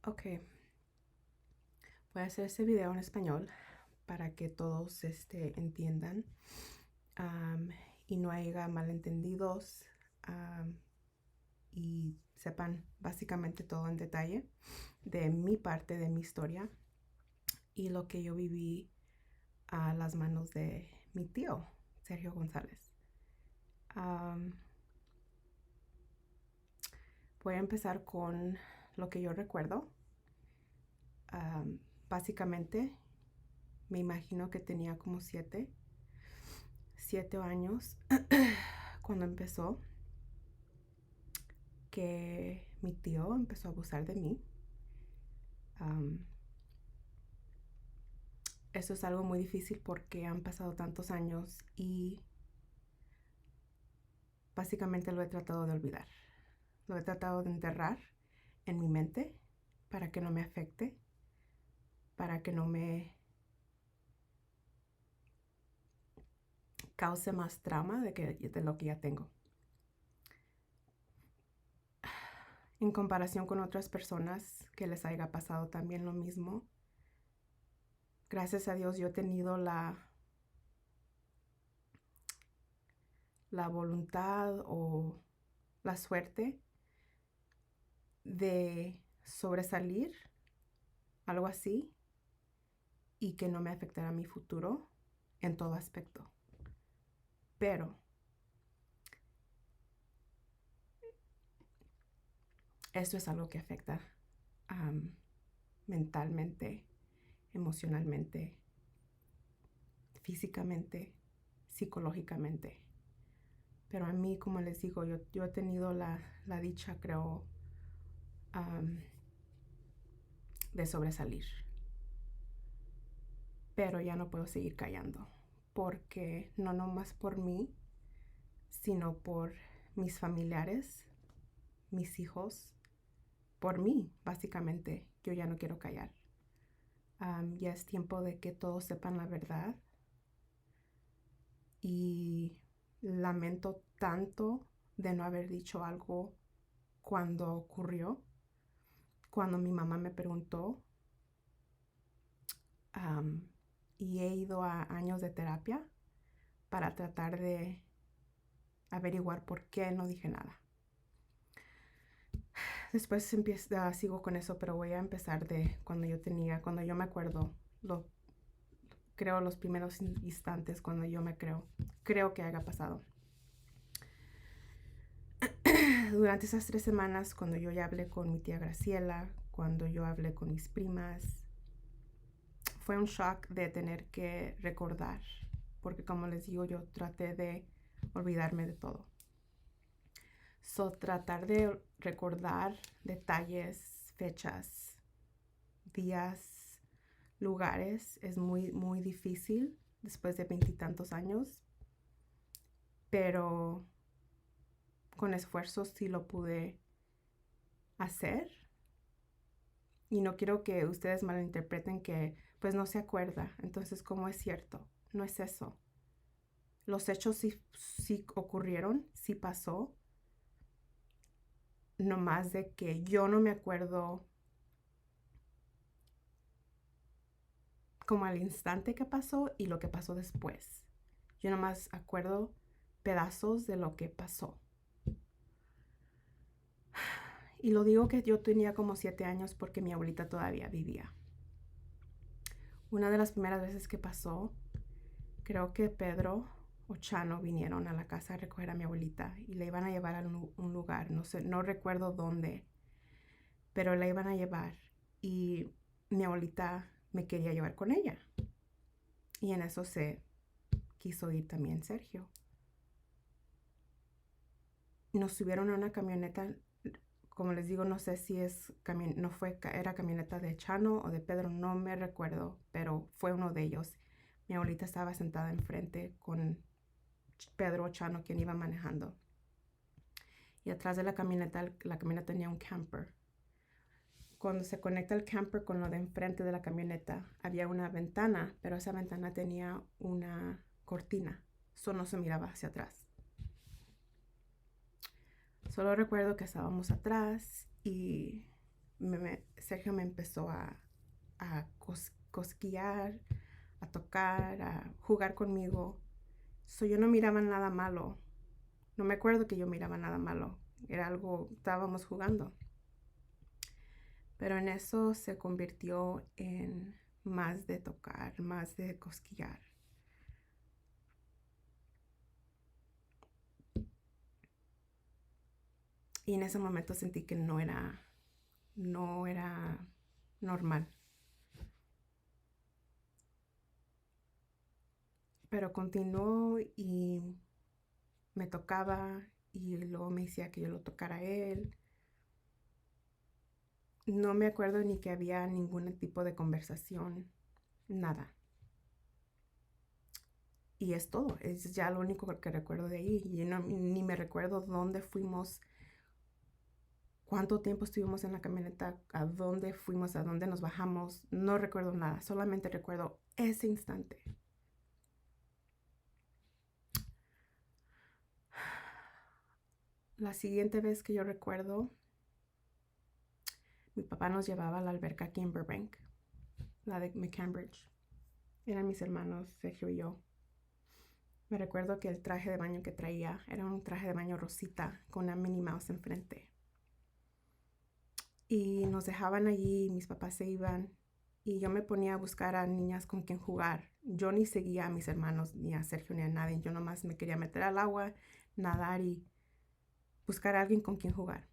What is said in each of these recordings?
Ok, voy a hacer este video en español para que todos entiendan am, y no haya malentendidos y sepan básicamente todo en detalle de mi parte de mi historia y lo que yo viví a las manos de mi tío, Sergio González. Am, Voy a empezar con lo que yo recuerdo. Am, Básicamente, me imagino que tenía como 7 años cuando empezó que mi tío empezó a abusar de mí. Um, Eso es algo muy difícil porque han pasado tantos años y básicamente lo he tratado de olvidar. Lo he tratado de enterrar en mi mente para que no me afecte, para que no me cause más trauma de lo que ya tengo. En comparación con otras personas que les haya pasado también lo mismo, gracias a Dios yo he tenido la voluntad o la suerte de sobresalir, algo así, y que no me afectará mi futuro en todo aspecto. Pero esto es algo que afecta mentalmente, emocionalmente, físicamente, psicológicamente. Pero a mí, como les digo, yo he tenido la dicha, creo, de sobresalir. Pero ya no puedo seguir callando, porque no nomás por mí, sino por mis familiares, mis hijos, por mí, básicamente. Yo ya no quiero callar. Ya es tiempo de que todos sepan la verdad y lamento tanto de no haber dicho algo cuando ocurrió, cuando mi mamá me preguntó, y he ido a años de terapia para tratar de averiguar por qué no dije nada. Después sigo con eso, pero voy a empezar de cuando yo me acuerdo, creo los primeros instantes cuando yo creo que haya pasado. Durante esas 3 semanas, cuando yo ya hablé con mi tía Graciela, cuando yo hablé con mis primas, fue un shock de tener que recordar, porque como les digo, yo traté de olvidarme de todo. Tratar de recordar detalles, fechas, días, lugares es muy, muy difícil después de 20 y tantos años, pero con esfuerzo sí lo pude hacer. Y no quiero que ustedes malinterpreten que pues no se acuerda. Entonces, ¿cómo es cierto? No es eso. Los hechos sí ocurrieron, sí pasó. No más de que yo no me acuerdo como al instante que pasó y lo que pasó después. Yo nomás acuerdo pedazos de lo que pasó. Y lo digo que yo tenía como 7 años porque mi abuelita todavía vivía. Una de las primeras veces que pasó, creo que Pedro o Chano vinieron a la casa a recoger a mi abuelita y le iban a llevar a un lugar, no sé, no recuerdo dónde, pero la iban a llevar y mi abuelita me quería llevar con ella. Y en eso se quiso ir también Sergio. Nos subieron a una camioneta, como les digo, no sé si era camioneta de Chano o de Pedro, no me recuerdo, pero fue uno de ellos. Mi abuelita estaba sentada enfrente con Pedro o Chano, quien iba manejando. Y atrás de la camioneta tenía un camper. Cuando se conecta el camper con lo de enfrente de la camioneta, había una ventana, pero esa ventana tenía una cortina. Eso no se miraba hacia atrás. Solo recuerdo que estábamos atrás y Sergio me empezó a cosquillar, a tocar, a jugar conmigo. Yo no miraba nada malo. No me acuerdo que yo miraba nada malo. Era algo, estábamos jugando. Pero en eso se convirtió en más de tocar, más de cosquillar. Y en ese momento sentí que no era normal. Pero continuó y me tocaba y luego me decía que yo lo tocara a él. No me acuerdo ni que había ningún tipo de conversación, nada. Y es todo, es ya lo único que recuerdo de ahí. Y ni me recuerdo dónde fuimos, cuánto tiempo estuvimos en la camioneta, a dónde fuimos, a dónde nos bajamos. No recuerdo nada, solamente recuerdo ese instante. La siguiente vez que yo recuerdo, mi papá nos llevaba a la alberca aquí en Burbank, la de McCambridge. Eran mis hermanos, Sergio y yo. Me recuerdo que el traje de baño que traía era un traje de baño rosita con una Minnie Mouse enfrente. Y nos dejaban allí, mis papás se iban y yo me ponía a buscar a niñas con quien jugar. Yo ni seguía a mis hermanos, ni a Sergio, ni a nadie. Yo nomás me quería meter al agua, nadar y buscar a alguien con quien jugar.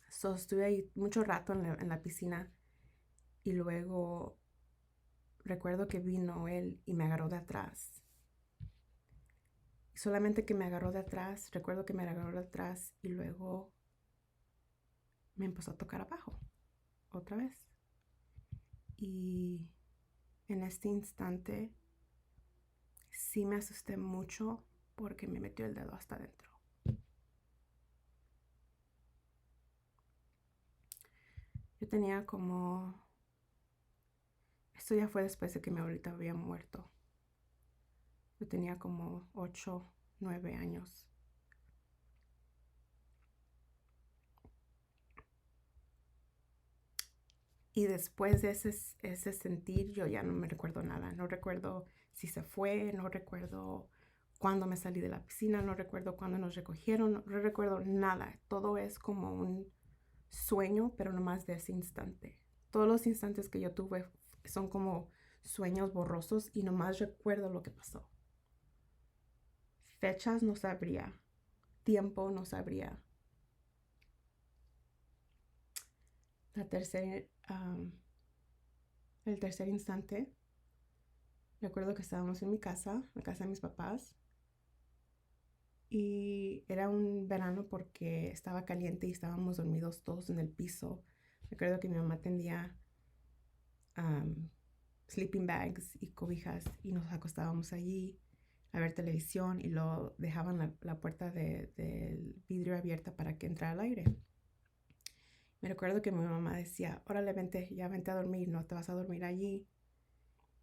Estuve ahí mucho rato en la piscina y luego recuerdo que vino él y me agarró de atrás. Y solamente que me agarró de atrás, recuerdo que me agarró de atrás y luego me empezó a tocar abajo, otra vez. Y en este instante sí me asusté mucho porque me metió el dedo hasta adentro. Yo tenía como... Esto ya fue después de que mi abuelita había muerto. Yo tenía como 8, 9 años. Y después de ese sentir, yo ya no me recuerdo nada. No recuerdo si se fue, no recuerdo cuándo me salí de la piscina, no recuerdo cuándo nos recogieron, no recuerdo nada. Todo es como un sueño, pero no más de ese instante. Todos los instantes que yo tuve son como sueños borrosos y nomás recuerdo lo que pasó. Fechas no sabría, tiempo no sabría. El tercer instante, recuerdo que estábamos en mi casa, la casa de mis papás, y era un verano porque estaba caliente y estábamos dormidos todos en el piso. Recuerdo que mi mamá tendía sleeping bags y cobijas y nos acostábamos allí a ver televisión y lo dejaban la puerta del vidrio abierta para que entrara el aire. Me recuerdo que mi mamá decía, órale, ya vente a dormir, no te vas a dormir allí.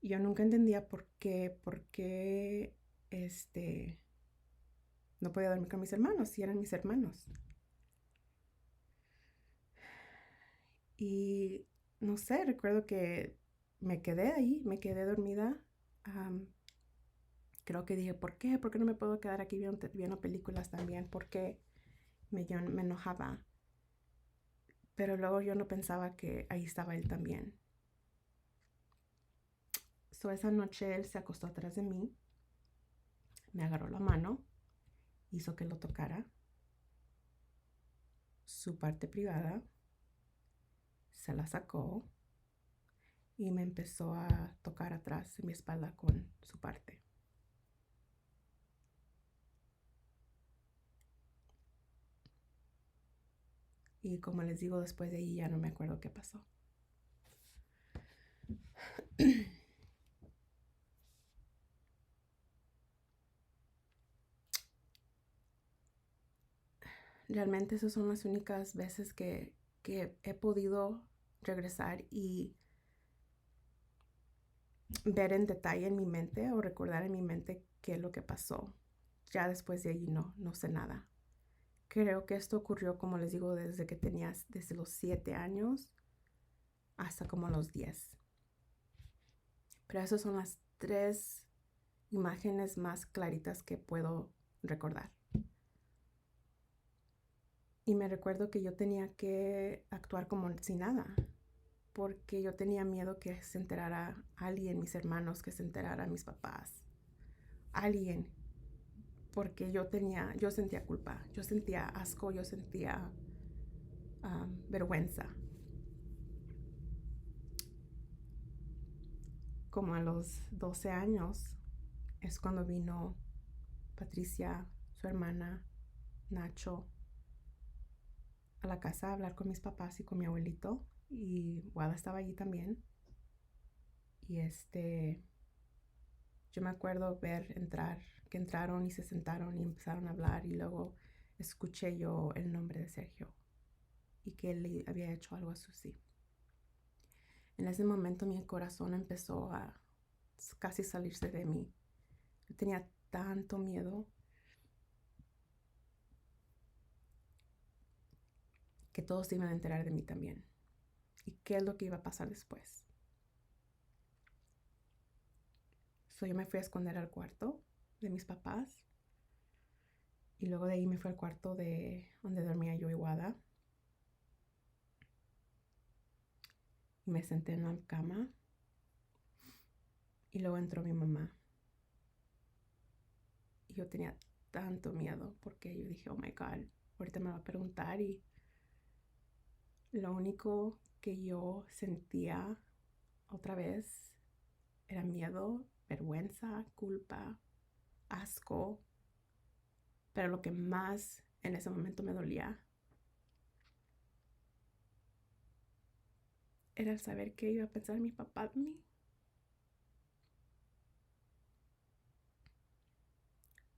Y yo nunca entendía por qué, no podía dormir con mis hermanos, si eran mis hermanos. Y no sé, recuerdo que me quedé ahí, me quedé dormida. Creo que dije, ¿por qué? ¿Por qué no me puedo quedar aquí viendo películas también? Porque yo me enojaba. Pero luego yo no pensaba que ahí estaba él también. Esa noche él se acostó atrás de mí, me agarró la mano, hizo que lo tocara, su parte privada, se la sacó y me empezó a tocar atrás de mi espalda con su parte. Y como les digo, después de ahí ya no me acuerdo qué pasó. Realmente esas son las únicas veces que he podido regresar y ver en detalle en mi mente o recordar en mi mente qué es lo que pasó. Ya después de ahí no sé nada. creo que esto ocurrió, como les digo, desde que tenías, desde los 7 años hasta como los 10. Pero esas son las 3 imágenes más claritas que puedo recordar. Y me recuerdo que yo tenía que actuar como si nada, porque yo tenía miedo que se enterara alguien, mis hermanos, que se enterara mis papás, alguien, porque yo sentía culpa, yo sentía asco, yo sentía vergüenza. Como a los 12 años es cuando vino Patricia, su hermana, Nacho, a la casa a hablar con mis papás y con mi abuelito, y Wada estaba allí también. Y yo me acuerdo que entraron y se sentaron y empezaron a hablar, y luego escuché yo el nombre de Sergio y que él le había hecho algo a Susie. En ese momento mi corazón empezó a casi salirse de mí. Yo tenía tanto miedo que todos se iban a enterar de mí también. ¿Y qué es lo que iba a pasar después? Yo me fui a esconder al cuarto de mis papás, y luego de ahí me fui al cuarto de donde dormía yo y Wada, y me senté en la cama, y luego entró mi mamá. Y yo tenía tanto miedo porque yo dije, oh my God, ahorita me va a preguntar, y lo único que yo sentía otra vez era miedo, vergüenza, culpa, asco. Pero lo que más en ese momento me dolía era el saber qué iba a pensar mi papá de mí.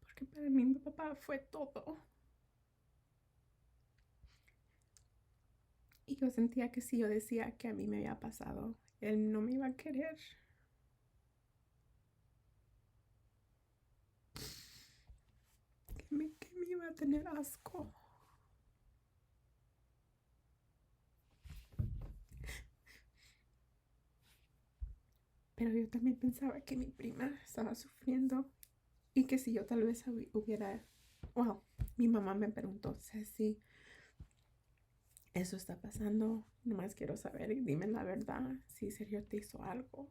Porque para mí mi papá fue todo. Y yo sentía que si yo decía que a mí me había pasado, él no me iba a querer. Que me iba a tener asco. Pero yo también pensaba que mi prima estaba sufriendo, y que si yo tal vez hubiera... Wow, mi mamá me preguntó, Ceci, eso está pasando, nomás quiero saber y dime la verdad, si Sergio te hizo algo.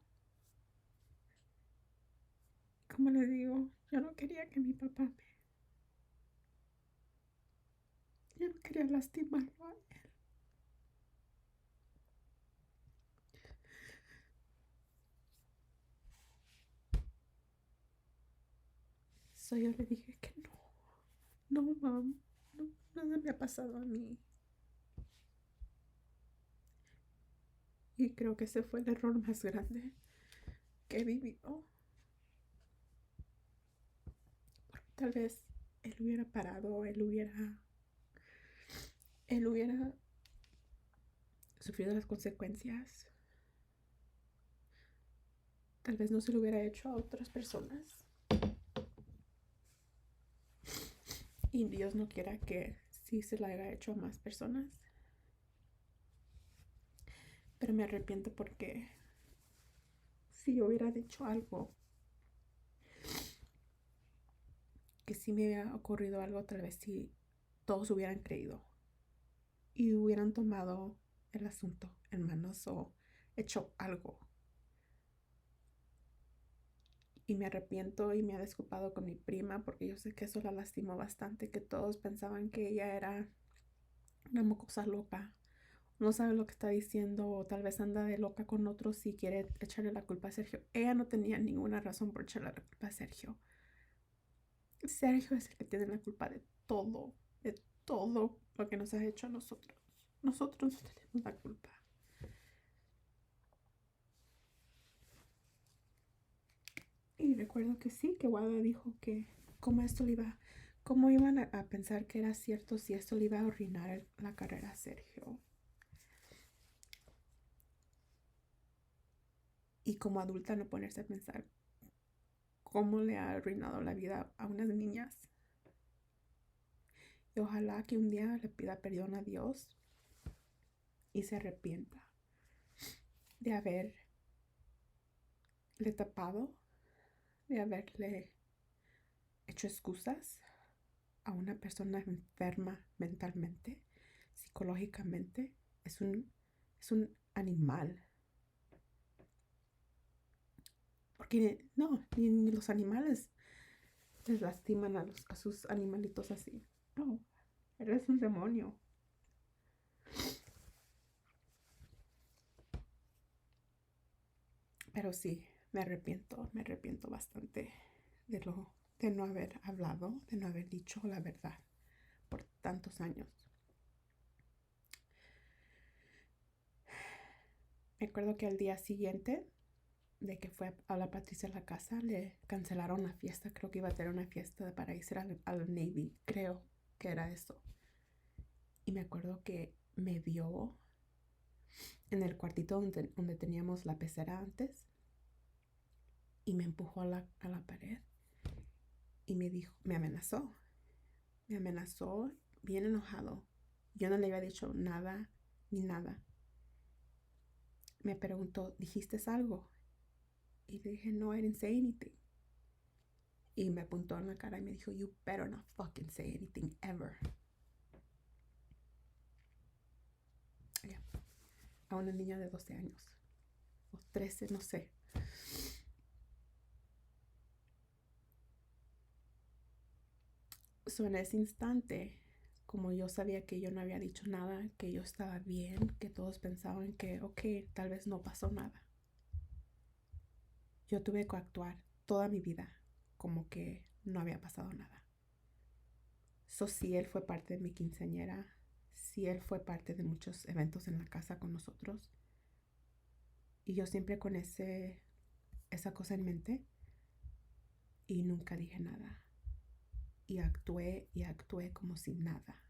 Como le digo, yo no quería que mi papá yo no quería lastimarlo a él. Yo le dije que no, mam, no, nada me ha pasado a mí. Y creo que ese fue el error más grande que he vivido. Porque tal vez él hubiera parado, él hubiera sufrido las consecuencias. Tal vez no se lo hubiera hecho a otras personas. Y Dios no quiera que sí se lo haya hecho a más personas. Pero me arrepiento porque si yo hubiera dicho algo, que si me hubiera ocurrido algo, tal vez si todos hubieran creído y hubieran tomado el asunto en manos o hecho algo. Y me arrepiento y me ha disculpado con mi prima porque yo sé que eso la lastimó bastante, que todos pensaban que ella era una mocosa loca, no sabe lo que está diciendo, o tal vez anda de loca con otros y quiere echarle la culpa a Sergio. Ella no tenía ninguna razón por echarle la culpa a Sergio. Sergio es el que tiene la culpa de todo lo que nos ha hecho a nosotros. Nosotros no tenemos la culpa. Y recuerdo que sí, que Wada dijo que cómo iban a pensar que era cierto si esto le iba a arruinar la carrera a Sergio. Y como adulta no ponerse a pensar cómo le ha arruinado la vida a unas niñas. Y ojalá que un día le pida perdón a Dios y se arrepienta de haberle tapado, de haberle hecho excusas a una persona enferma mentalmente, psicológicamente. Es un animal. Porque no, ni los animales les lastiman a sus animalitos así. No, eres un demonio. Pero sí, me arrepiento bastante de no haber hablado, de no haber dicho la verdad por tantos años. Me acuerdo que al día siguiente de que fue a la Patricia a la casa, le cancelaron la fiesta. Creo que iba a tener una fiesta para irse al Navy. Creo que era eso. Y me acuerdo que me vio en el cuartito donde teníamos la pecera antes y me empujó a la pared y me dijo, me amenazó bien enojado. Yo no le había dicho nada ni nada. Me preguntó, ¿dijiste algo? Y le dije, no, I didn't say anything. Y me apuntó en la cara y me dijo, you better not fucking say anything ever. Yeah. A una niña de 12 años. O 13, no sé. So, en ese instante, como yo sabía que yo no había dicho nada, que yo estaba bien, que todos pensaban que, ok, tal vez no pasó nada. Yo tuve que actuar toda mi vida como que no había pasado nada. So, sí, él fue parte de mi quinceañera. Sí, él fue parte de muchos eventos en la casa con nosotros. Y yo siempre con esa cosa en mente. Y nunca dije nada. Y actué como si nada.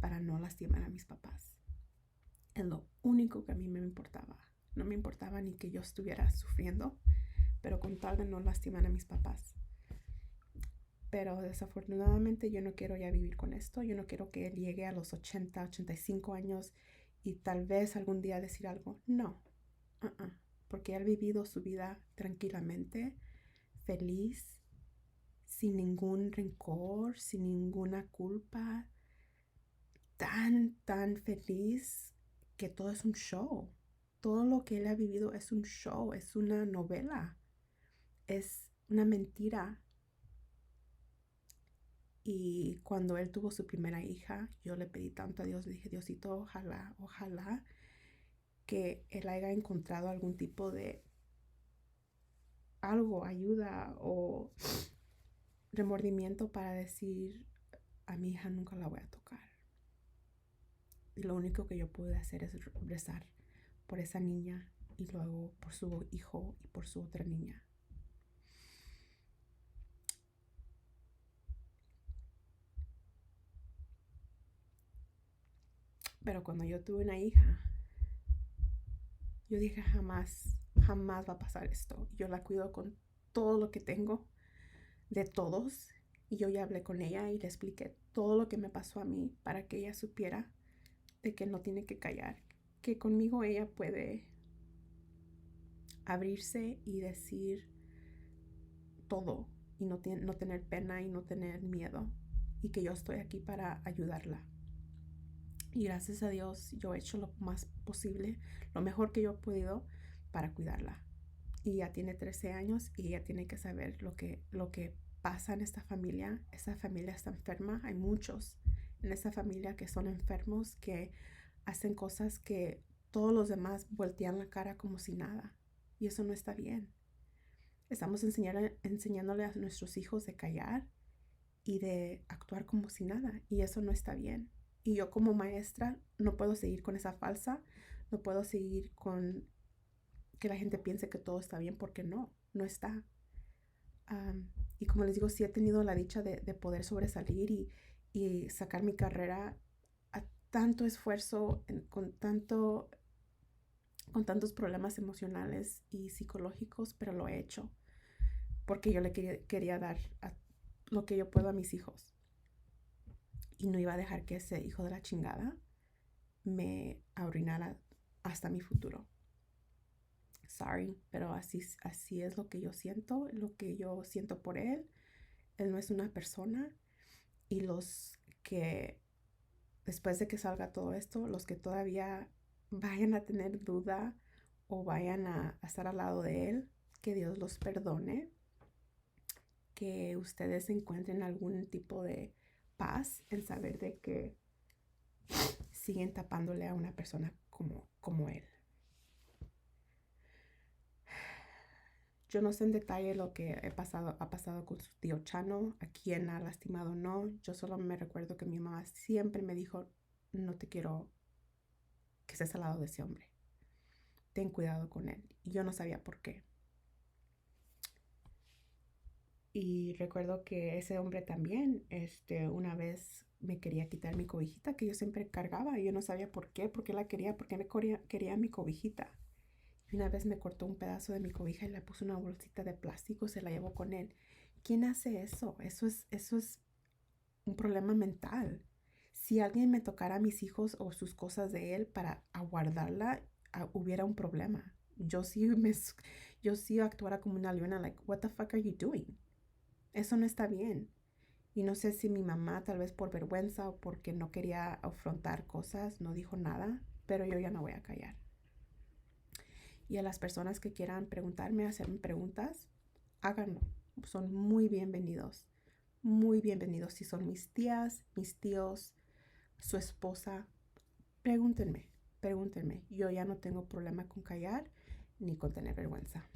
Para no lastimar a mis papás. Es lo único que a mí me importaba. No me importaba ni que yo estuviera sufriendo, pero con tal de no lastimar a mis papás. Pero desafortunadamente yo no quiero ya vivir con esto. Yo no quiero que él llegue a los 80, 85 años y tal vez algún día decir algo. No, porque él ha vivido su vida tranquilamente, feliz, sin ningún rencor, sin ninguna culpa, tan feliz que todo es un show. Todo lo que él ha vivido es un show, es una novela, es una mentira. Y cuando él tuvo su primera hija, yo le pedí tanto a Dios, le dije, Diosito, ojalá que él haya encontrado algún tipo de algo, ayuda o remordimiento para decir, a mi hija nunca la voy a tocar. Y lo único que yo pude hacer es rezar por esa niña y luego por su hijo y por su otra niña. Pero cuando yo tuve una hija, yo dije jamás va a pasar esto. Yo la cuido con todo lo que tengo, de todos. Y yo ya hablé con ella y le expliqué todo lo que me pasó a mí para que ella supiera de que no tiene que callar. Que conmigo ella puede abrirse y decir todo y no tener pena y no tener miedo. Y que yo estoy aquí para ayudarla. Y gracias a Dios yo he hecho lo más posible, lo mejor que yo he podido para cuidarla. Y ya tiene 13 años y ella tiene que saber lo que pasa en esta familia. Esta familia está enferma. Hay muchos en esta familia que son enfermos, que hacen cosas que todos los demás voltean la cara como si nada. Y eso no está bien. Estamos enseñándole a nuestros hijos de callar y de actuar como si nada. Y eso no está bien. Y yo como maestra no puedo seguir con esa falsa, no puedo seguir con que la gente piense que todo está bien porque no está. Y como les digo, sí he tenido la dicha de poder sobresalir y sacar mi carrera a tanto esfuerzo, con tantos problemas emocionales y psicológicos, pero lo he hecho porque yo le quería dar lo que yo puedo a mis hijos. y no iba a dejar que ese hijo de la chingada me arruinara hasta mi futuro. Sorry, pero así es lo que yo siento por él. Él no es una persona, y los que después de que salga todo esto, los que todavía vayan a tener duda o vayan a estar al lado de él, que Dios los perdone, que ustedes encuentren algún tipo de paz en saber de que siguen tapándole a una persona como él. Yo no sé en detalle lo que ha pasado con su tío Chano, a quién ha lastimado o no. Yo solo me recuerdo que mi mamá siempre me dijo, no te quiero que estés al lado de ese hombre. Ten cuidado con él. Y yo no sabía por qué. Y recuerdo que ese hombre también, una vez me quería quitar mi cobijita que yo siempre cargaba. Y yo no sabía por qué la quería, por qué quería mi cobijita. Y una vez me cortó un pedazo de mi cobija y le puso una bolsita de plástico, se la llevó con él. ¿Quién hace eso? Eso es un problema mental. Si alguien me tocara a mis hijos o sus cosas de él para aguardarla, hubiera un problema. Yo sí actuara como una leona, like, what the fuck are you doing? Eso no está bien. Y no sé si mi mamá, tal vez por vergüenza o porque no quería afrontar cosas, no dijo nada, pero yo ya no voy a callar. Y a las personas que quieran preguntarme, hacerme preguntas, háganlo. Son muy bienvenidos. Muy bienvenidos. Si son mis tías, mis tíos, su esposa, pregúntenme. Yo ya no tengo problema con callar ni con tener vergüenza.